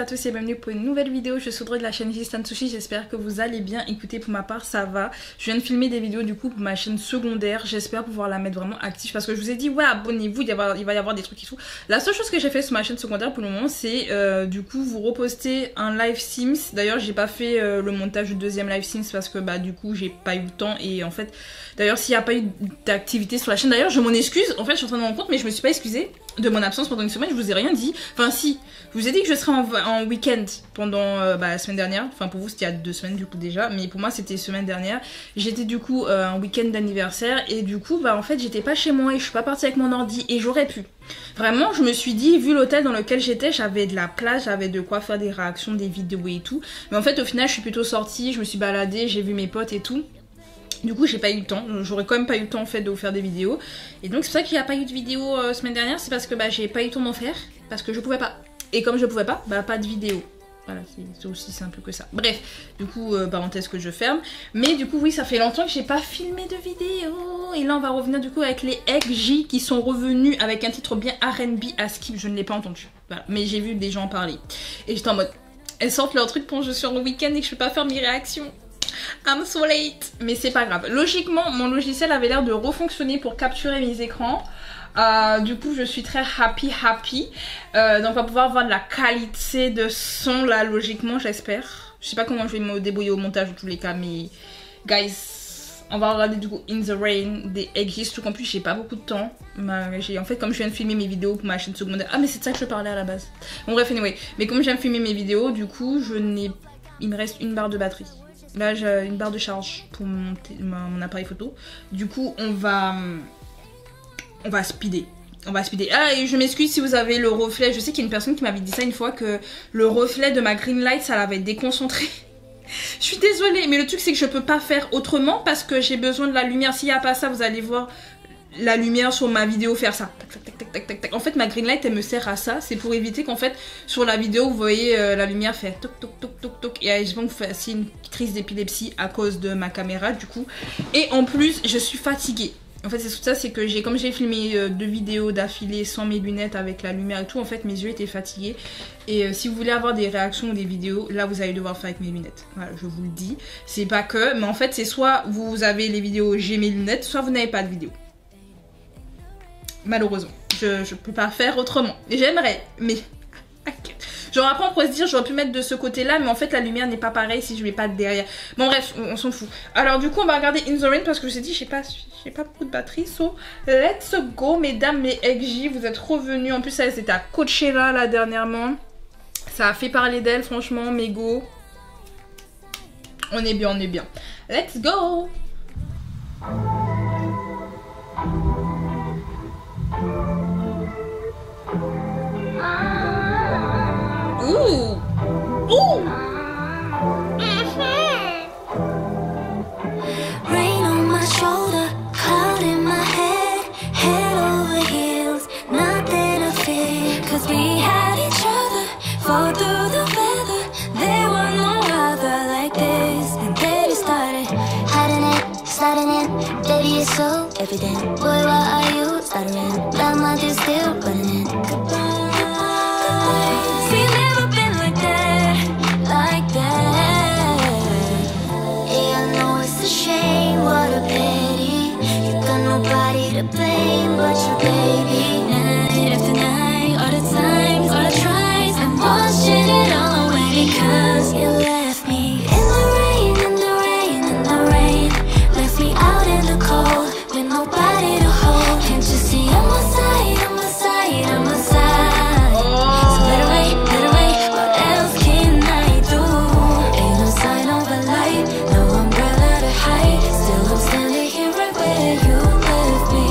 tous et bienvenue pour une nouvelle vidéo. Je suis Audrey de la chaîne Gistan Sushi, j'espère que vous allez bien. Écoutez, pour ma part ça va. Je viens de filmer des vidéos du coup pour ma chaîne secondaire. J'espère pouvoir la mettre vraiment active parce que je vous ai dit ouais abonnez-vous, il va y avoir des trucs et tout. La seule chose que j'ai fait sur ma chaîne secondaire pour le moment c'est du coup vous reposter un live Sims. D'ailleurs j'ai pas fait le montage du deuxième live Sims parce que bah du coup j'ai pas eu le temps. Et en fait d'ailleurs s'il n'y a pas eu d'activité sur la chaîne, d'ailleurs je m'en excuse. En fait je suis en train de me rendre compte mais je me suis pas excusée de mon absence pendant une semaine, je vous ai rien dit. Enfin si, je vous ai dit que je serais en week-end pendant la semaine dernière. Enfin pour vous c'était il y a 2 semaines du coup déjà, mais pour moi c'était semaine dernière. J'étais du coup un week-end d'anniversaire et du coup bah en fait j'étais pas chez moi et je suis pas partie avec mon ordi et j'aurais pu. Vraiment je me suis dit, vu l'hôtel dans lequel j'étais, j'avais de la place, j'avais de quoi faire des réactions, des vidéos et tout. Mais en fait au final je suis plutôt sortie, je me suis baladée, j'ai vu mes potes et tout. Du coup j'ai pas eu le temps, j'aurais quand même pas eu le temps en fait de vous faire des vidéos. Et donc c'est pour ça qu'il n'y a pas eu de vidéo semaine dernière, c'est parce que bah j'ai pas eu le temps d'en faire, parce que je pouvais pas. Et comme je pouvais pas, bah pas de vidéo. Voilà, c'est aussi simple que ça. Bref, du coup, parenthèse que je ferme. Mais du coup, oui, ça fait longtemps que j'ai pas filmé de vidéo. Et là, on va revenir du coup avec les XJ qui sont revenus avec un titre bien R&B à skip. Je ne l'ai pas entendu. Voilà. Mais j'ai vu des gens en parler. Et j'étais en mode, elles sortent leur truc pendant que je suis en week-end et que je peux pas faire mes réactions. I'm so late. Mais c'est pas grave. Logiquement, mon logiciel avait l'air de refonctionner pour capturer mes écrans. Du coup je suis très happy. Donc on va pouvoir voir de la qualité de son là logiquement, j'espère. Je sais pas comment je vais me débrouiller au montage en tous les cas, mais guys, on va regarder du coup In the Rain des XJ, surtout qu'en plus j'ai pas beaucoup de temps. En fait comme je viens de filmer mes vidéos pour ma chaîne secondaire. Ah mais c'est de ça que je parlais à la base. Bon bref anyway, mais comme je viens de filmer mes vidéos, du coup il me reste une barre de batterie. Là j'ai une barre de charge pour mon appareil photo. Du coup on va speeder. Ah et je m'excuse si vous avez le reflet. Je sais qu'il y a une personne qui m'avait dit ça une fois, que le reflet de ma green light ça l'avait déconcentré. Je suis désolée mais le truc c'est que je peux pas faire autrement parce que j'ai besoin de la lumière. S'il n'y a pas ça vous allez voir la lumière sur ma vidéo faire ça. Tac. En fait ma green light elle me sert à ça. C'est pour éviter qu'en fait sur la vidéo vous voyez la lumière fait toc. Et je pense que vous fassiez une crise d'épilepsie à cause de ma caméra du coup. Et en plus je suis fatiguée. En fait c'est tout ça, c'est que comme j'ai filmé 2 vidéos d'affilée sans mes lunettes avec la lumière et tout, en fait mes yeux étaient fatigués. Et si vous voulez avoir des réactions ou des vidéos, là vous allez devoir faire avec mes lunettes. Voilà, je vous le dis. C'est pas que, mais en fait c'est soit vous avez les vidéos j'ai mes lunettes, soit vous n'avez pas de vidéo. Malheureusement, je peux pas faire autrement. J'aimerais, mais... Genre après on pourrait se dire j'aurais pu mettre de ce côté là, mais en fait la lumière n'est pas pareille si je mets pas de derrière. Bon bref, on s'en fout. Alors du coup on va regarder In the Rain parce que je vous ai dit j'ai pas beaucoup de batterie. So let's go mesdames les XJ, vous êtes revenus. En plus elles étaient à Coachella là dernièrement. Ça a fait parler d'elles franchement, mégo. On est bien. Let's go. Ooh. Rain on my shoulder, cloud in my head over heels, nothing to fear, 'cause we had each other, fall through the weather, there was no other like this, and then it started, hiding it, sliding in, baby it's so evident, boy why are you stuttering, my mind is still running in, goodbye. To blame but your baby. Night after night, all the times, all the tries, I'm washing it all away because you left me in the rain, left me out in the cold with nobody to hold. Can't you see I'm on my side? So let it rain, what else can I do? Ain't no sign of a light, no umbrella to hide. Still I'm standing here right where you left me.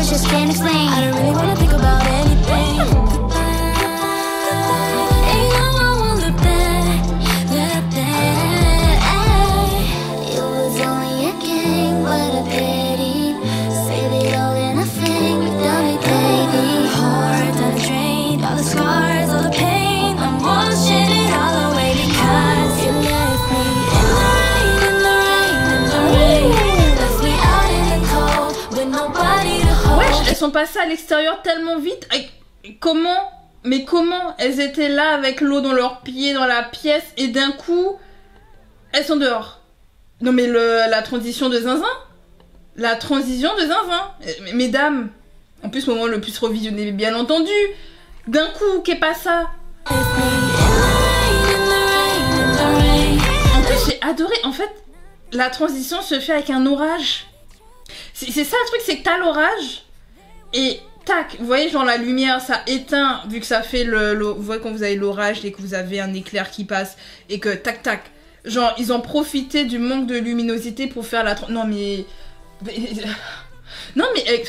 Just can't explain. I don't really wanna think about anything. Ain't no one will look back. what a pity. Save it all in a thing, done it daily. Heart on a drain, all the scars, all the pain. I'm washing it all away because you left me in the rain, in the rain, in the rain. Left me out in the cold with nobody to hold. Wesh, elles sont passées à l'extérieur tellement vite. Comment? Mais comment? Elles étaient là avec l'eau dans leurs pieds, dans la pièce, et d'un coup, elles sont dehors. Non mais la transition de zinzin. La transition de zinzin. Mesdames, en plus, le moment le plus revisionné, bien entendu. D'un coup, qu'est pas ça? En plus, j'ai adoré. En fait, la transition se fait avec un orage. C'est ça le truc, c'est que t'as l'orage et tac, vous voyez, genre la lumière, ça éteint vu que ça fait vous voyez quand vous avez l'orage et que vous avez un éclair qui passe et que tac tac, genre ils ont profité du manque de luminosité pour faire la non mais non mais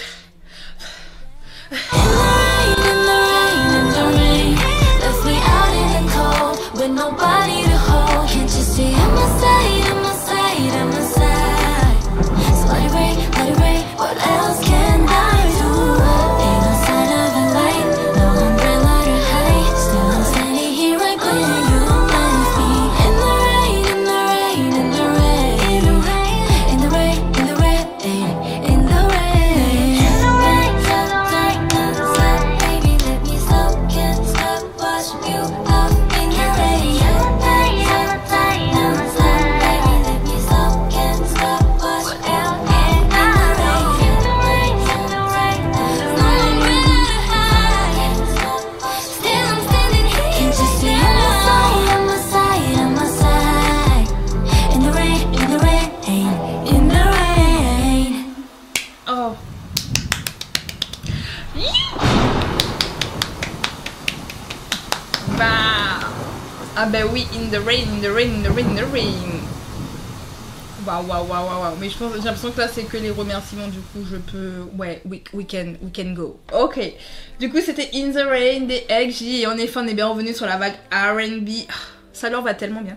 ah ben oui, in the rain, in the rain, in the rain, in the rain. Waouh, waouh, waouh, waouh. Mais j'ai l'impression que là, c'est que les remerciements. Du coup, je peux... Ouais, we can go. Ok. Du coup, c'était In the Rain des XG. Et en effet, on est bien revenu sur la vague R&B. Ça leur va tellement bien.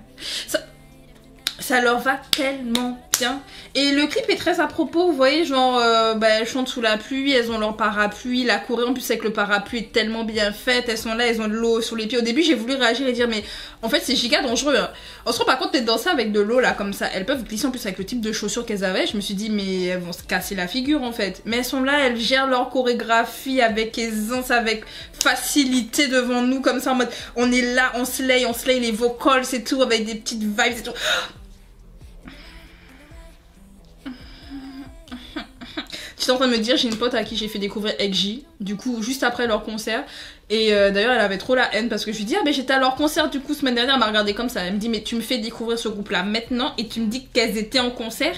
Ça leur va tellement bien. Et le clip est très à propos, vous voyez, genre, elles chantent sous la pluie, elles ont leur parapluie, la choré en plus avec le parapluie est tellement bien faite, elles sont là, elles ont de l'eau sur les pieds. Au début, j'ai voulu réagir et dire, mais en fait, c'est giga dangereux. Hein. En soi, par contre, d'être dansées avec de l'eau, là, comme ça, elles peuvent glisser en plus avec le type de chaussures qu'elles avaient. Je me suis dit, mais elles vont se casser la figure, en fait. Mais elles sont là, elles gèrent leur chorégraphie avec aisance, avec facilité devant nous, comme ça, en mode, on est là, on slay les vocals, c'est tout, avec des petites vibes, c'est tout. Je suis en train de me dire, j'ai une pote à qui j'ai fait découvrir XG, du coup, juste après leur concert. Et d'ailleurs, elle avait trop la haine parce que je lui dis, ah ben j'étais à leur concert du coup semaine dernière, elle m'a regardé comme ça. Elle me dit, mais tu me fais découvrir ce groupe-là maintenant et tu me dis qu'elles étaient en concert?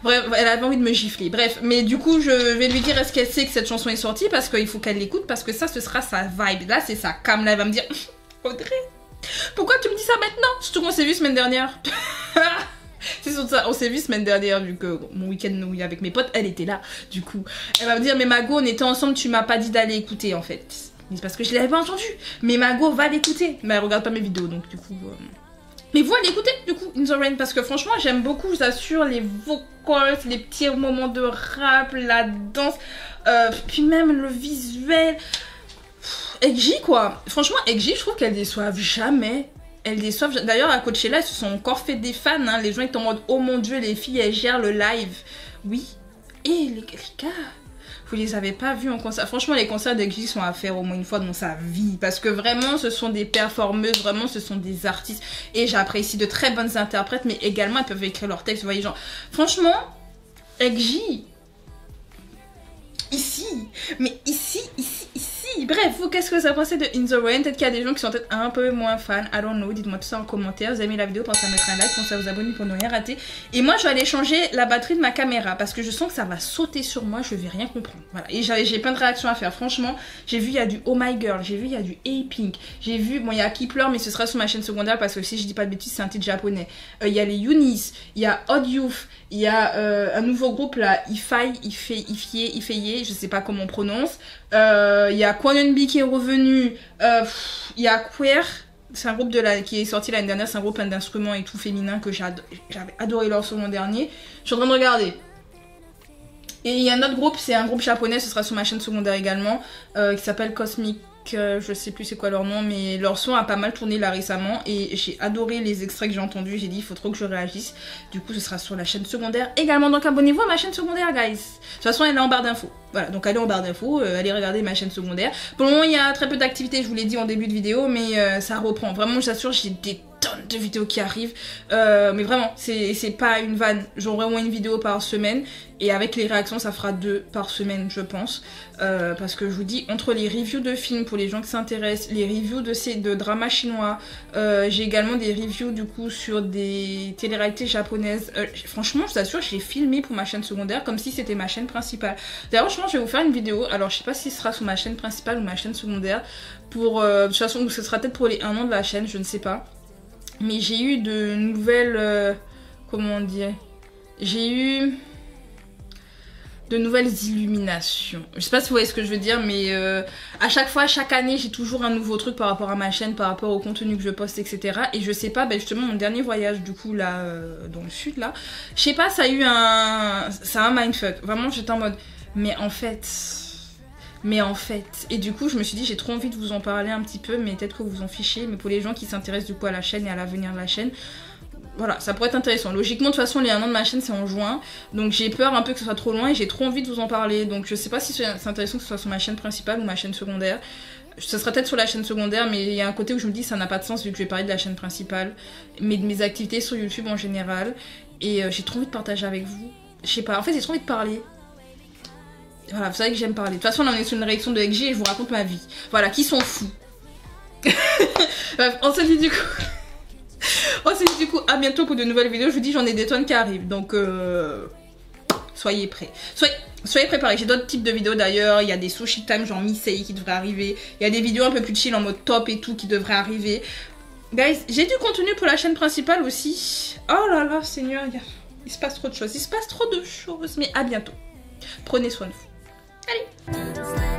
Bref, elle avait envie de me gifler. Bref, mais du coup, je vais lui dire, est-ce qu'elle sait que cette chanson est sortie? Parce qu'il faut qu'elle l'écoute, parce que ça, ce sera sa vibe. Là, c'est sa cam. Là, elle va me dire, Audrey, pourquoi tu me dis ça maintenant? Surtout qu'on s'est vu semaine dernière. C'est sur ça, on s'est vu semaine dernière, vu que mon week-end avec mes potes, elle était là. Du coup, elle va me dire, mais Mago, on était ensemble, tu m'as pas dit d'aller écouter en fait. C'est parce que je l'avais pas entendu. Mais Mago va l'écouter. Mais elle regarde pas mes vidéos, donc du coup. Mais vous allez écouter, du coup, In the Rain, parce que franchement, j'aime beaucoup, je vous assure, les vocals, les petits moments de rap, la danse, puis même le visuel. XG, quoi. Franchement, XG, je trouve qu'elle déçoivent jamais. Elles déçoivent. D'ailleurs, à Coachella, elles se sont encore fait des fans. Hein. Les gens étaient en mode, oh mon dieu, les filles, elles gèrent le live. Oui. Et les gars, vous les avez pas vus en concert. Franchement, les concerts d'XG sont à faire au moins une fois dans sa vie. Parce que vraiment, ce sont des performeuses. Vraiment, ce sont des artistes. Et j'apprécie de très bonnes interprètes. Mais également, elles peuvent écrire leurs textes. Vous voyez, genre, franchement, XG. Ici. Mais ici. Bref, vous, qu'est-ce que vous avez pensé de In the Rain? Peut-être qu'il y a des gens qui sont peut-être un peu moins fans. I don't know. Dites-moi tout ça en commentaire. Vous avez aimé la vidéo, pensez à mettre un like, pensez à vous abonner pour ne rien rater. Et moi, je vais aller changer la batterie de ma caméra parce que je sens que ça va sauter sur moi. Je vais rien comprendre. Voilà. Et j'ai plein de réactions à faire. Franchement, j'ai vu, il y a du Oh My Girl. J'ai vu, il y a du A-Pink. J'ai vu, bon, il y a Qui pleure, mais ce sera sur ma chaîne secondaire parce que si je dis pas de bêtises, c'est un titre japonais. Il y a les Eunice. Il y a Odd Youth. Il y a un nouveau groupe là, Ifeye, je sais pas comment on prononce. Il y a Kwon Eun-bi qui est revenu. Il y a Queer. C'est un groupe qui est sorti l'année dernière, c'est un groupe d'instruments et tout féminin que j'avais adoré leur son l'an dernier. Je suis en train de regarder. Et il y a un autre groupe, c'est un groupe japonais, ce sera sur ma chaîne secondaire également, qui s'appelle Cosmic. Je sais plus c'est quoi leur nom, mais leur son a pas mal tourné là récemment et j'ai adoré les extraits que j'ai entendus. J'ai dit il faut trop que je réagisse. Du coup ce sera sur la chaîne secondaire également, donc abonnez-vous à ma chaîne secondaire guys. De toute façon elle est en barre d'infos. Voilà, donc allez en barre d'infos, allez regarder ma chaîne secondaire. Pour le moment il y a très peu d'activités, je vous l'ai dit en début de vidéo, mais ça reprend. Vraiment je t'assure, j'ai des tonnes de vidéos qui arrivent, mais vraiment c'est pas une vanne. J'aurai au moins une vidéo par semaine et avec les réactions ça fera 2 par semaine je pense, parce que je vous dis, entre les reviews de films pour les gens qui s'intéressent, les reviews de dramas chinois, j'ai également des reviews du coup sur des télé-réalités japonaises. Franchement je t'assure, j'ai filmé pour ma chaîne secondaire comme si c'était ma chaîne principale. D'ailleurs je pense que je vais vous faire une vidéo, alors je sais pas si ce sera sur ma chaîne principale ou ma chaîne secondaire, pour de toute façon ce sera peut-être pour les 1 an de la chaîne, je ne sais pas. Mais j'ai eu de nouvelles... comment dire, j'ai eu de nouvelles illuminations. Je sais pas si vous voyez ce que je veux dire, mais à chaque fois, chaque année, j'ai toujours un nouveau truc par rapport à ma chaîne, par rapport au contenu que je poste, etc. Et je sais pas, ben justement, mon dernier voyage, du coup, là, dans le sud, là, je sais pas, ça a eu un... ça a un mindfuck. Vraiment, j'étais en mode... Mais en fait... et du coup je me suis dit j'ai trop envie de vous en parler un petit peu, mais peut-être que vous en fichez, mais pour les gens qui s'intéressent du coup à la chaîne et à l'avenir de la chaîne, voilà, ça pourrait être intéressant. Logiquement de toute façon les 1 an de ma chaîne c'est en juin, donc j'ai peur un peu que ce soit trop loin et j'ai trop envie de vous en parler, donc je sais pas si c'est intéressant que ce soit sur ma chaîne principale ou ma chaîne secondaire. Ce sera peut-être sur la chaîne secondaire, mais il y a un côté où je me dis ça n'a pas de sens vu que je vais parler de la chaîne principale, mais de mes activités sur YouTube en général, et j'ai trop envie de partager avec vous. Je sais pas, en fait j'ai trop envie de parler. Voilà, vous savez que j'aime parler. De toute façon, là, on est sur une réaction de XG et je vous raconte ma vie. Voilà, qui s'en fout. Bref, on se dit du coup, à bientôt pour de nouvelles vidéos. Je vous dis, j'en ai des tonnes qui arrivent. Donc, soyez prêts. Soyez préparés. J'ai d'autres types de vidéos d'ailleurs. Il y a des sushi time, genre Misei qui devraient arriver. Il y a des vidéos un peu plus chill en mode top et tout qui devraient arriver. Guys, j'ai du contenu pour la chaîne principale aussi. Oh là là, Seigneur, il se passe trop de choses. Mais à bientôt. Prenez soin de vous. Allez.